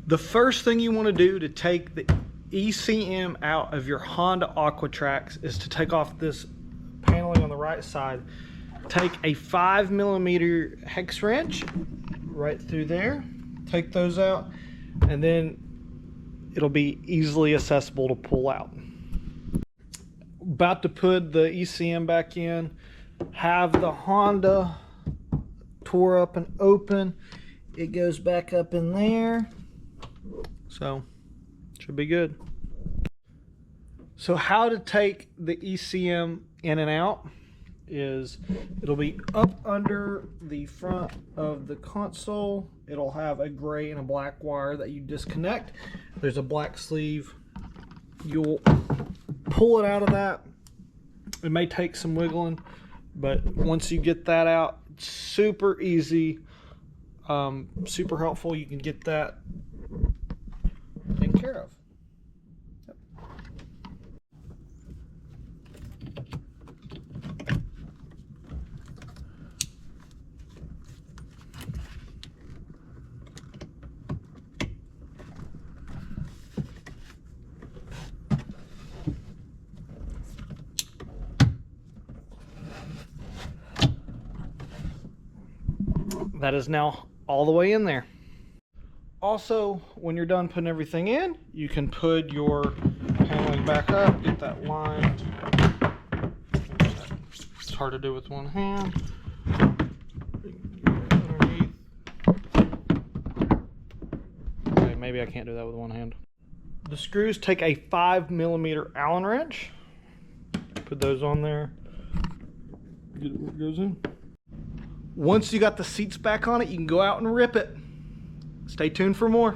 The first thing you want to do to take the ECM out of your Honda Aquatrax is to take off this paneling on the right side. Take a 5mm hex wrench right through there, take those out, and then it'll be easily accessible to pull out. About to put the ECM back in, have the Honda tore up and open. It goes back up in there, so should be good. So how to take the ECM in and out is it'll be up under the front of the console. It'll have a gray and a black wire that you disconnect. There's a black sleeve. You'll pull it out of that. It may take some wiggling, but once you get that out, it's super easy, super helpful. You can get that taken care of. That is now all the way in there. Also, when you're done putting everything in, you can put your paneling back up, get that lined. It's hard to do with one hand. Okay, maybe I can't do that with one hand. The screws, take a 5mm Allen wrench, put those on there, get it where it goes in. Once you got the seats back on it, you can go out and rip it. Stay tuned for more.